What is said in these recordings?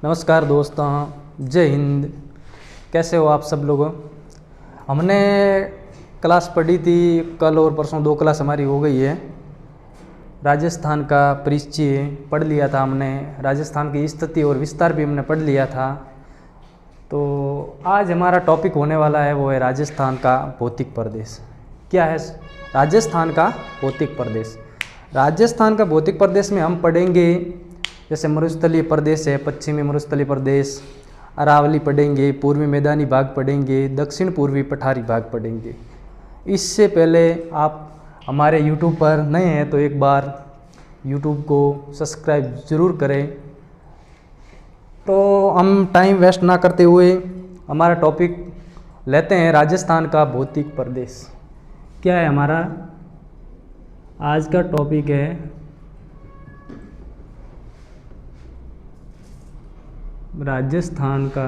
नमस्कार दोस्तों, जय हिंद। कैसे हो आप सब लोग। हमने क्लास पढ़ी थी कल और परसों, 2 क्लास हमारी हो गई है। राजस्थान का परिचय पढ़ लिया था हमने, राजस्थान की स्थिति और विस्तार भी हमने पढ़ लिया था। तो आज हमारा टॉपिक होने वाला है वो है राजस्थान का भौतिक प्रदेश। क्या है राजस्थान का भौतिक प्रदेश? राजस्थान का भौतिक प्रदेश में हम पढ़ेंगे जैसे मरुस्थलीय प्रदेश है, पश्चिमी मरुस्थलीय प्रदेश, अरावली पढ़ेंगे, पूर्वी मैदानी भाग पढ़ेंगे, दक्षिण पूर्वी पठारी भाग पढ़ेंगे। इससे पहले आप हमारे YouTube पर नए हैं तो एक बार YouTube को सब्सक्राइब ज़रूर करें। तो हम टाइम वेस्ट ना करते हुए हमारा टॉपिक लेते हैं, राजस्थान का भौतिक प्रदेश। क्या है हमारा आज का टॉपिक है राजस्थान का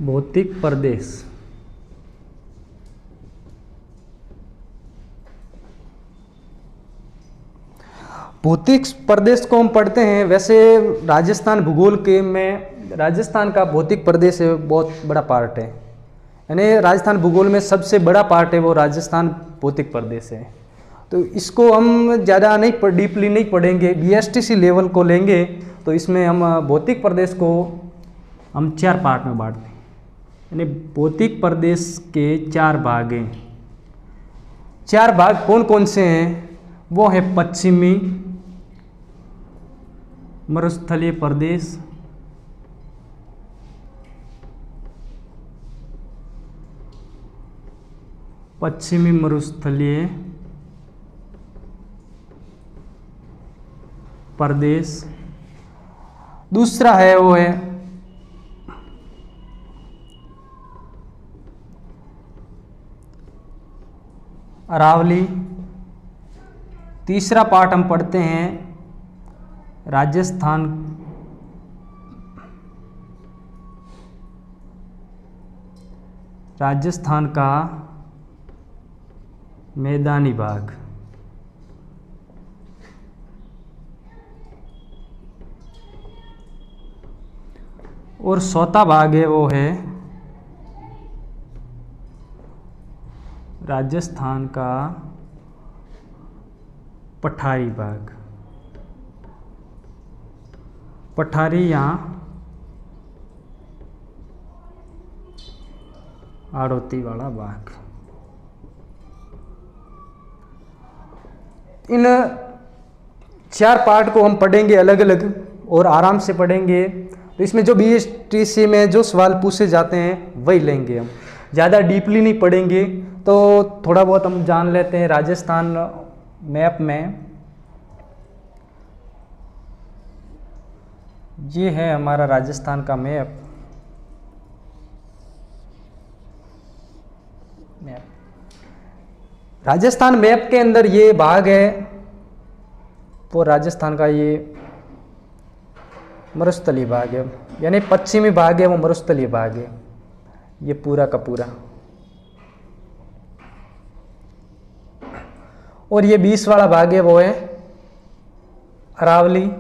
भौतिक प्रदेश। भौतिक प्रदेश को हम पढ़ते हैं, वैसे राजस्थान भूगोल के में राजस्थान का भौतिक प्रदेश है, बहुत बड़ा पार्ट है। यानी राजस्थान भूगोल में सबसे बड़ा पार्ट है वो राजस्थान भौतिक प्रदेश है। तो इसको हम ज़्यादा नहीं डीपली नहीं पढ़ेंगे, BSTC लेवल को लेंगे तो इसमें हम भौतिक प्रदेश को हम 4 पार्ट में बांटते हैं। यानी भौतिक प्रदेश के 4 भाग हैं। 4 भाग कौन कौन से हैं? वो है पश्चिमी मरुस्थलीय प्रदेश, पश्चिमी मरुस्थलीय प्रदेश। दूसरा है वो है अरावली। तीसरा पार्ट हम पढ़ते हैं राजस्थान का मैदानी भाग। और चौथा भाग है वो है राजस्थान का पठारी भाग। पठारी यहाँ आड़ोती वाला भाग। इन 4 पार्ट को हम पढ़ेंगे अलग अलग और आराम से पढ़ेंगे। तो इसमें जो BSTC में जो सवाल पूछे जाते हैं वही लेंगे हम, ज़्यादा डीपली नहीं पढ़ेंगे। तो थोड़ा बहुत हम जान लेते हैं राजस्थान मैप में। ये है हमारा राजस्थान का मैप। राजस्थान मैप के अंदर ये भाग है वो राजस्थान का ये मरुस्थलीय भाग है, यानी पश्चिमी भाग है वो मरुस्थलीय भाग है, ये पूरा का पूरा। और ये 20 वाला भाग है वो है अरावली।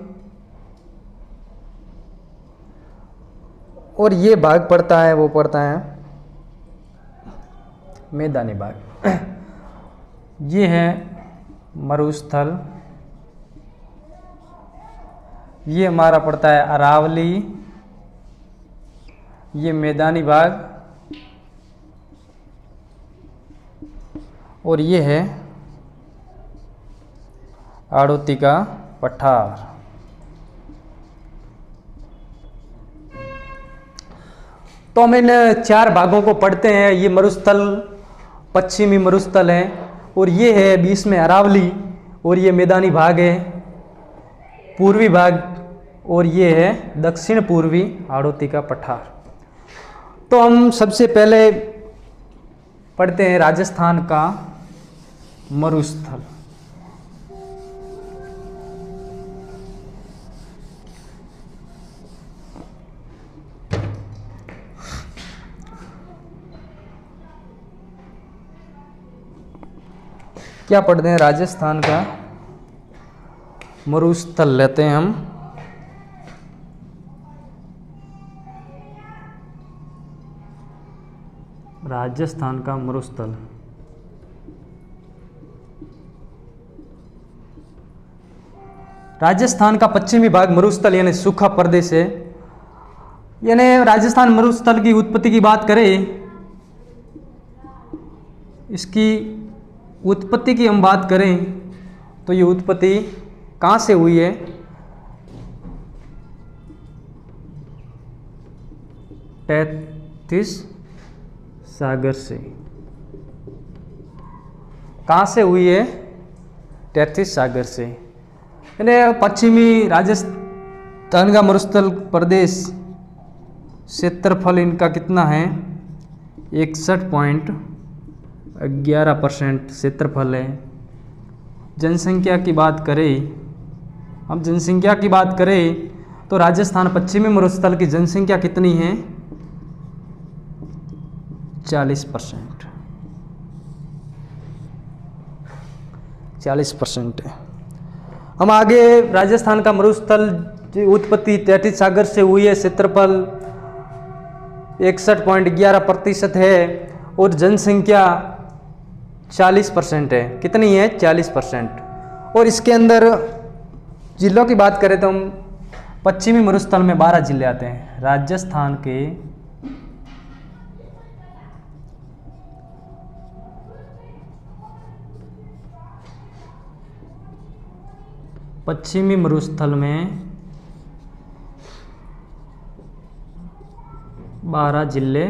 और ये भाग पड़ता है वो पड़ता है मैदानी भाग। ये है मरुस्थल, ये हमारा पड़ता है अरावली, ये मैदानी भाग, और ये है आड़ोती का पठार। तो हम इन 4 भागों को पढ़ते हैं। ये मरुस्थल पश्चिमी मरुस्थल है, और ये है 20 में अरावली, और ये मैदानी भाग है पूर्वी भाग, और ये है दक्षिण पूर्वी आड़ोती का पठार। तो हम सबसे पहले पढ़ते हैं राजस्थान का मरुस्थल। क्या पढ़ते हैं? राजस्थान का मरुस्थल लेते हैं हम। राजस्थान का मरुस्थल, राजस्थान का पश्चिमी भाग मरुस्थल यानी सूखा प्रदेश है। यानी राजस्थान मरुस्थल की उत्पत्ति की बात करें, इसकी उत्पत्ति की हम बात करें तो ये उत्पत्ति कहाँ से हुई है? तैतीस सागर से। कहाँ से हुई है? तैतीस सागर से। यानी पश्चिमी राजस्थान का मरुस्थल प्रदेश, क्षेत्रफल इनका कितना है? 61.11% क्षेत्रफल है। जनसंख्या की बात करें, हम जनसंख्या की बात करें तो राजस्थान पश्चिमी मरुस्थल की जनसंख्या कितनी है? 40%। 40% है। हम आगे, राजस्थान का मरुस्थल की उत्पत्ति 33 सागर से हुई है, क्षेत्रफल 61.11% है और जनसंख्या 40% है। कितनी है? 40%। और इसके अंदर जिलों की बात करें तो हम पश्चिमी मरुस्थल में 12 जिले आते हैं। राजस्थान के पश्चिमी मरुस्थल में 12 जिले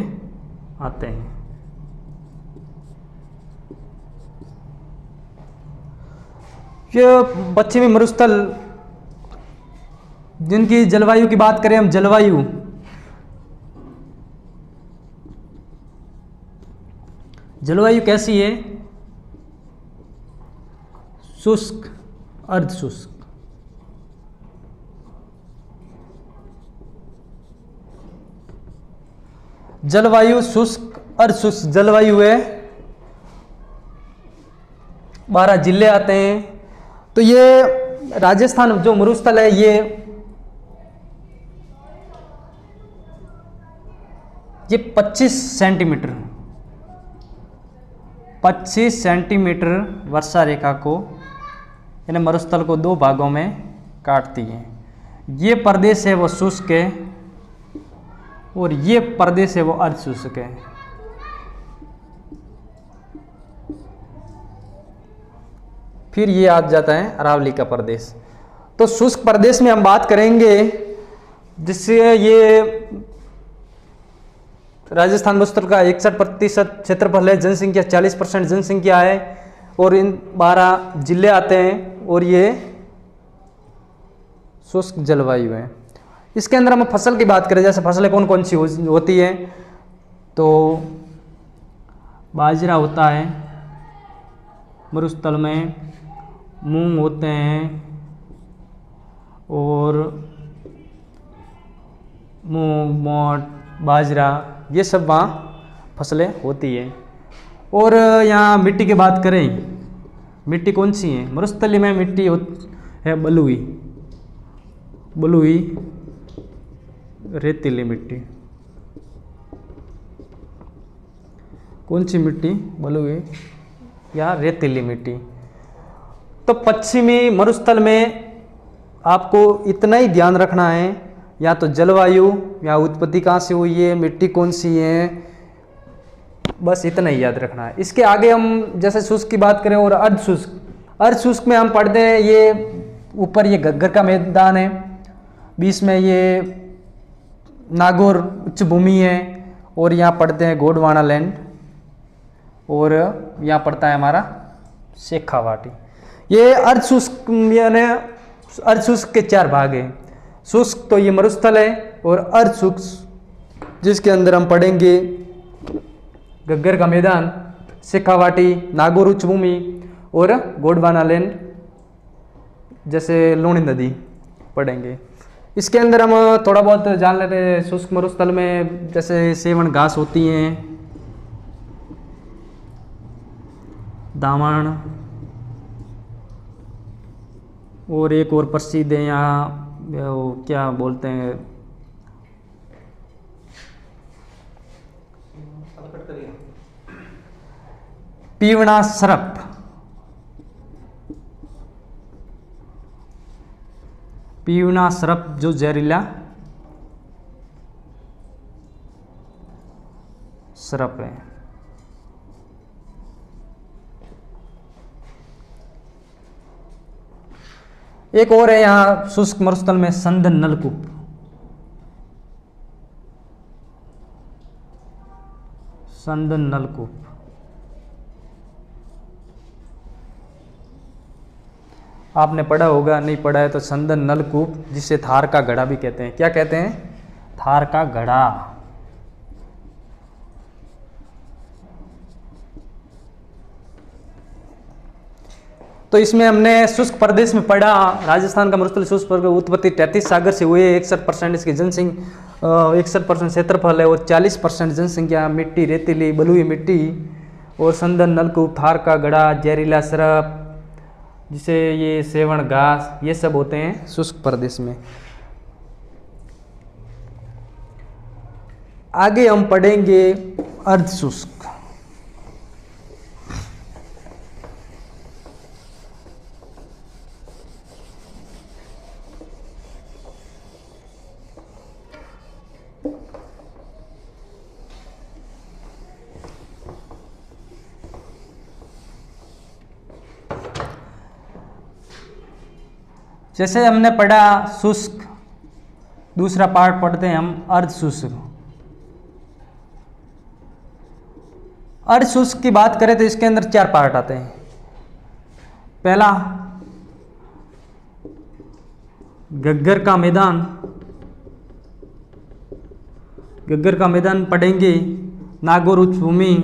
आते हैं। ये पश्चिमी मरुस्थल, जिनकी जलवायु की बात करें हम, जलवायु कैसी है? शुष्क, अर्ध शुष्क। जलवायु शुष्क, अर्ध शुष्क जलवायु है। 12 जिले आते हैं। तो ये राजस्थान जो मरुस्थल है, ये 25 सेंटीमीटर वर्षा रेखा को, यानी मरुस्थल को 2 भागों में काटती है। ये प्रदेश है वो शुष्क है और ये प्रदेश है वो अर्ध शुष्क है। फिर ये आ जाता है अरावली का प्रदेश। तो शुष्क प्रदेश में हम बात करेंगे, जिससे ये राजस्थान मरुस्थल का 61% क्षेत्रफल है, जनसंख्या 40% जनसंख्या है और इन 12 जिले आते हैं और ये शुष्क जलवायु है। इसके अंदर हम फसल की बात करें, जैसे फसलें कौन कौन सी होती हैं, तो बाजरा होता है मरुस्थल में, मूंग होते हैं और मूंग, मोट, बाजरा, ये सब वहाँ फसलें होती हैं। और यहाँ मिट्टी की बात करें, मिट्टी कौन सी है? मरुस्थली में मिट्टी है बलुई, रेतीली मिट्टी। कौन सी मिट्टी? बलुई या रेतीली मिट्टी। तो पश्चिमी मरुस्थल में आपको इतना ही ध्यान रखना है, या तो जलवायु, या उत्पत्ति कहाँ से हुई है, मिट्टी कौन सी है, बस इतना ही याद रखना है। इसके आगे हम जैसे शुष्क की बात करें और अर्ध शुष्क में हम पढ़ते हैं, ये ऊपर ये घग्गर का मैदान है, बीच में ये नागौर उच्च भूमि है और यहाँ पढ़ते हैं गोंडवाना लैंड और यहाँ पड़ता है हमारा शेखावाटी। ये अर्ध शुष्क यानी अर्ध शुष्क के 4 भाग हैं। शुष्क तो ये मरुस्थल है और अर्ध शुष्क जिसके अंदर हम पढ़ेंगे घग्गर का मैदान, शेखावाटी, नागौर उच्च भूमि और गोंडवाना लैंड, जैसे लूणी नदी पढ़ेंगे। इसके अंदर हम थोड़ा बहुत जान लेते हैं। शुष्क मरुस्थल में जैसे सेवन घास होती हैं, दामन, और एक और प्रसिद्ध है यहाँ, वो क्या बोलते हैं, पीवना सरप। पीवना सरप जो जहरीला सरप है। एक और है यहाँ शुष्क मरुस्थल में संदन नलकूप। संदन नलकूप आपने पढ़ा होगा, नहीं पढ़ा है तो संदन नलकूप, जिसे थार का घड़ा भी कहते हैं। क्या कहते हैं? थार का घड़ा। तो इसमें हमने शुष्क प्रदेश में पढ़ा, राजस्थान का मरुस्थल शुष्क प्रदेश, उत्पत्ति 33 सागर से हुए, 61% इसकी जनसंख्या, 61% क्षेत्रफल है और 40% जनसंख्या, मिट्टी रेतीली बलुई मिट्टी, और संदन नलकूप, थार का घड़ा, जहरीला सरप, जिसे ये सेवण घास, ये सब होते हैं शुष्क प्रदेश में। आगे हम पढ़ेंगे अर्ध शुष्क। जैसे हमने पढ़ा शुष्क, दूसरा पार्ट पढ़ते हैं हम अर्ध शुष्क। अर्ध शुष्क की बात करें तो इसके अंदर 4 पार्ट आते हैं। पहला गग्गर का मैदान, गग्गर का मैदान पढ़ेंगे, नागौर उच्च भूमि,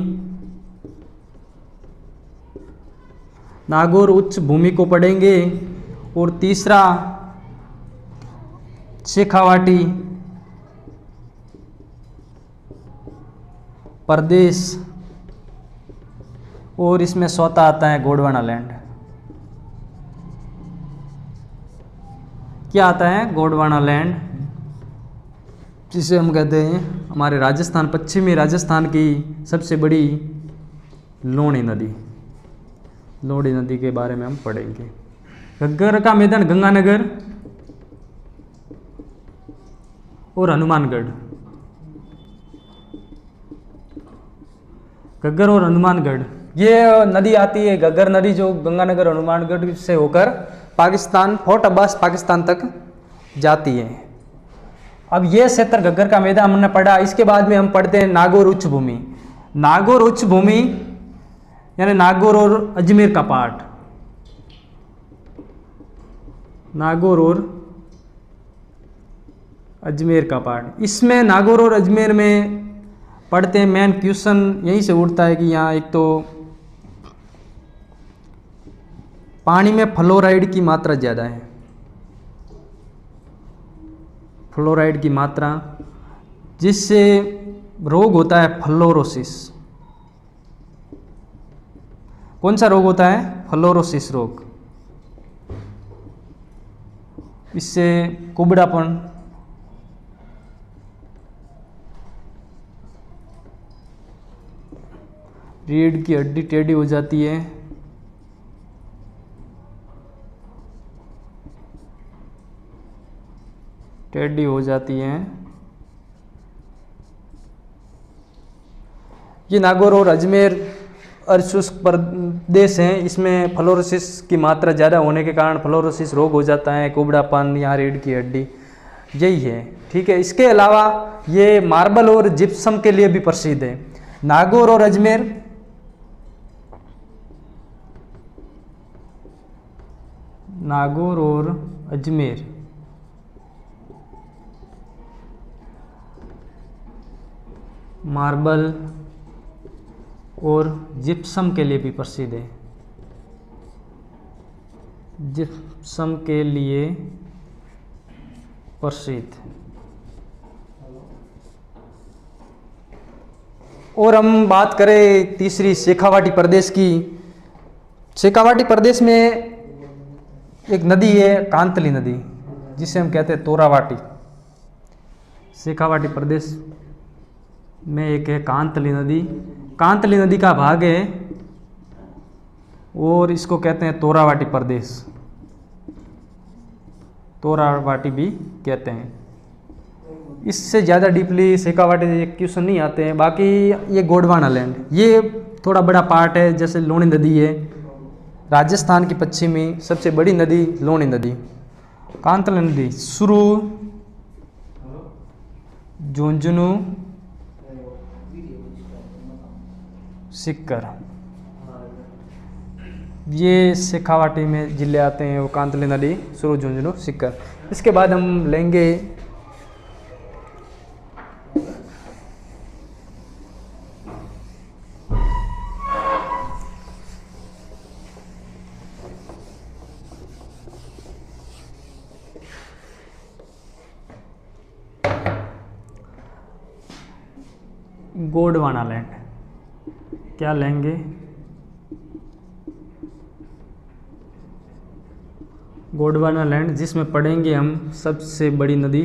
नागौर उच्च भूमि को पढ़ेंगे, और तीसरा शेखावाटी प्रदेश, और इसमें चौथा आता है गोंडवाना लैंड। क्या आता है? गोंडवाना लैंड, जिसे हम कहते हैं हमारे राजस्थान, पश्चिमी राजस्थान की सबसे बड़ी लूणी नदी। लूणी नदी के बारे में हम पढ़ेंगे। गग्गर का मैदान गंगानगर और हनुमानगढ़, गग्गर और हनुमानगढ़, ये नदी आती है, गग्गर नदी, जो गंगानगर हनुमानगढ़ से होकर पाकिस्तान, फोर्ट अब्बास पाकिस्तान तक जाती है। अब ये क्षेत्र गग्गर का मैदान हमने पढ़ा। इसके बाद में हम पढ़ते हैं नागौर उच्च भूमि। नागौर उच्च भूमि यानी नागौर और अजमेर का पार्ट, नागौर और अजमेर का पार्ट। इसमें नागौर और अजमेर में पढ़ते हैं, मेन क्वेश्चन यहीं से उठता है कि यहाँ एक तो पानी में फ्लोराइड की मात्रा ज़्यादा है, फ्लोराइड की मात्रा, जिससे रोग होता है फ्लोरोसिस। कौन सा रोग होता है? फ्लोरोसिस रोग। इससे कुबड़ापन, रीढ़ की हड्डी टेढ़ी हो जाती है, टेढ़ी हो जाती है। ये नागौर और अजमेर अर्धशुष्क प्रदेश हैं, इसमें फ्लोरोसिस की मात्रा ज़्यादा होने के कारण फ्लोरोसिस रोग हो जाता है, कुबड़ापन या रीढ़ की हड्डी, यही है। ठीक है। इसके अलावा ये मार्बल और जिप्सम के लिए भी प्रसिद्ध है। नागौर और अजमेर, नागौर और अजमेर मार्बल और जिप्सम के लिए भी प्रसिद्ध है, जिप्सम के लिए प्रसिद्ध। और हम बात करें तीसरी शेखावाटी प्रदेश की। शेखावाटी प्रदेश में एक नदी है कांतली नदी, जिसे हम कहते हैं तोरावाटी। शेखावाटी प्रदेश में एक है कांतली नदी। कांतली नदी का भाग है और इसको कहते हैं तोरावाटी प्रदेश, तोरावाटी भी कहते हैं। इससे ज़्यादा डीपली शेखावाटी क्वेश्चन नहीं आते हैं। बाकी ये गोंडवाना लैंड, ये थोड़ा बड़ा पार्ट है। जैसे लूणी नदी है, राजस्थान की पश्चिमी सबसे बड़ी नदी लूणी नदी। कांतली नदी सुरू, झुंझुनू, सीकर, ये शेखावाटी में जिले आते हैं। वो कांतली नदी, सुरू, झुंझुनू, सीकर। इसके बाद हम लेंगे गोंडवाना लैंड। क्या लेंगे? गोंडवाना लैंड, जिसमें पढ़ेंगे हम सबसे बड़ी नदी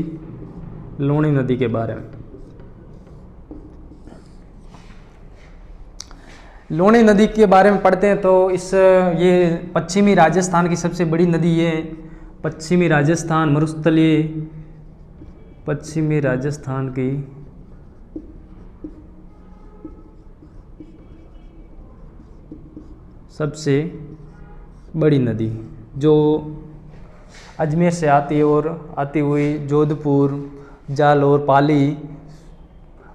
लूणी नदी के बारे में। लूणी नदी के बारे में पढ़ते हैं तो ये पश्चिमी राजस्थान की सबसे बड़ी नदी है। पश्चिमी राजस्थान मरुस्थलीय, पश्चिमी राजस्थान की सबसे बड़ी नदी, जो अजमेर से आती है और आती हुई जोधपुर, जालौर, पाली,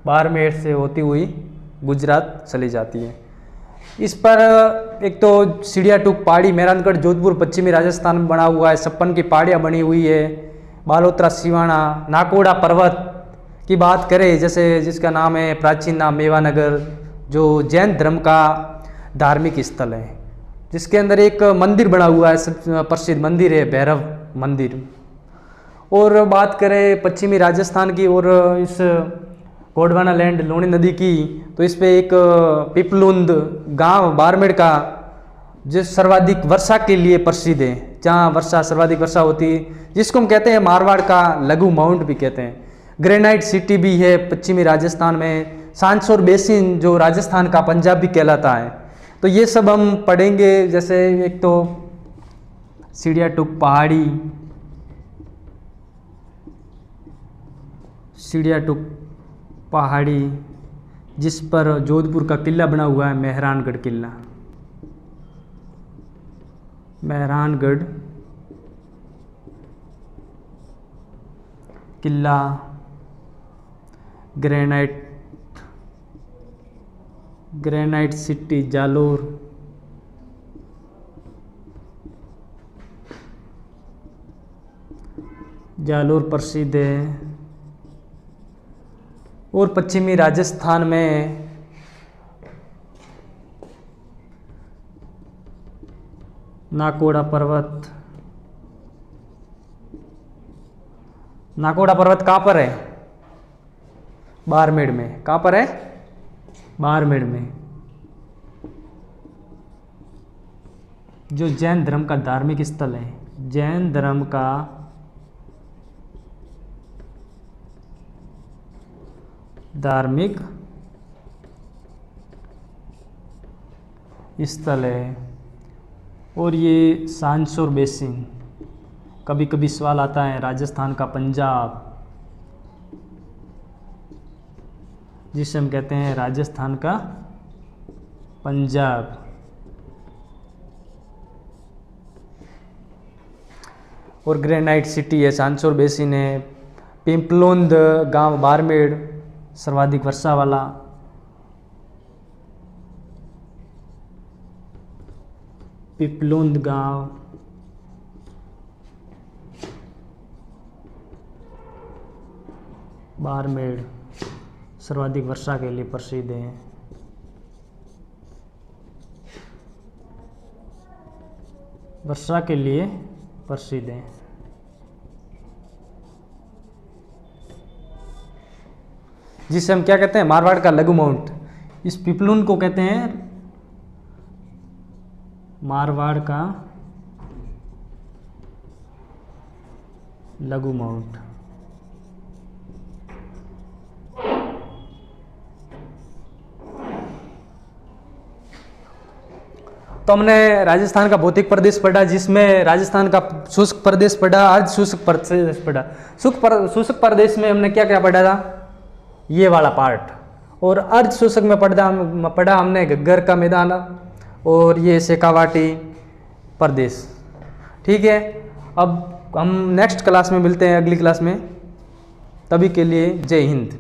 बाड़मेर से होती हुई गुजरात चली जाती है। इस पर एक तो सीढ़ियाटूक पहाड़ी मेहरानगढ़ जोधपुर पश्चिमी राजस्थान में बना हुआ है। 56 की पहाड़ियाँ बनी हुई है। बालोतरा, सिवाना, नाकोड़ा पर्वत की बात करें, जैसे जिसका नाम है प्राचीन नाम मेवानगर, जो जैन धर्म का धार्मिक स्थल है, जिसके अंदर एक मंदिर बना हुआ है, प्रसिद्ध मंदिर है भैरव मंदिर। और बात करें पश्चिमी राजस्थान की और इस गोंडवाना लैंड लूणी नदी की, तो इस पे एक पिपलुंद गांव बाड़मेर का जो सर्वाधिक वर्षा के लिए प्रसिद्ध है, जहाँ सर्वाधिक वर्षा होती है, जिसको हम कहते हैं मारवाड़ का लघु माउंट भी कहते हैं। ग्रेनाइट सिटी भी है पश्चिमी राजस्थान में। सांसोर बेसिन जो राजस्थान का पंजाब भी कहलाता है। तो ये सब हम पढ़ेंगे। जैसे एक तो सीढ़ियाटूक पहाड़ी, सीढ़ियाटूक पहाड़ी जिस पर जोधपुर का किला बना हुआ है, मेहरानगढ़ किला, मेहरानगढ़ किला। ग्रेनाइट सिटी जालोर, जालोर प्रसिद्ध है। और पश्चिमी राजस्थान में नाकोड़ा पर्वत। नाकोड़ा पर्वत कहाँ पर है? बाड़मेर में। कहाँ पर है? बाड़मेर में। जो जैन धर्म का धार्मिक स्थल है, जैन धर्म का धार्मिक स्थल है। और ये सांसोर बेसिन, कभी कभी सवाल आता है राजस्थान का पंजाब, जिसे हम कहते हैं राजस्थान का पंजाब। और ग्रेनाइट सिटी है, सांसोर बेसिन है। पिपलुंद गांव बाड़मेर, सर्वाधिक वर्षा वाला। पिपलुंद गांव, बाड़मेर सर्वाधिक वर्षा के लिए प्रसिद्ध है। वर्षा के लिए प्रसिद्ध है। जिसे हम क्या कहते हैं? मारवाड़ का लघु माउंट। इस पिपलुन को कहते हैं मारवाड़ का लघु माउंट। तो हमने राजस्थान का भौतिक प्रदेश पढ़ा, जिसमें राजस्थान का शुष्क प्रदेश पढ़ा, अर्ध शुष्क प्रदेश पढ़ा। शुष्क प्रदेश में हमने क्या क्या पढ़ा था, ये वाला पार्ट, और अर्ध शुष्क में पढ़ा हमने घग्गर का मैदान और ये शेखावाटी प्रदेश। ठीक है, अब हम नेक्स्ट क्लास में मिलते हैं, अगली क्लास में। तभी के लिए जय हिंद।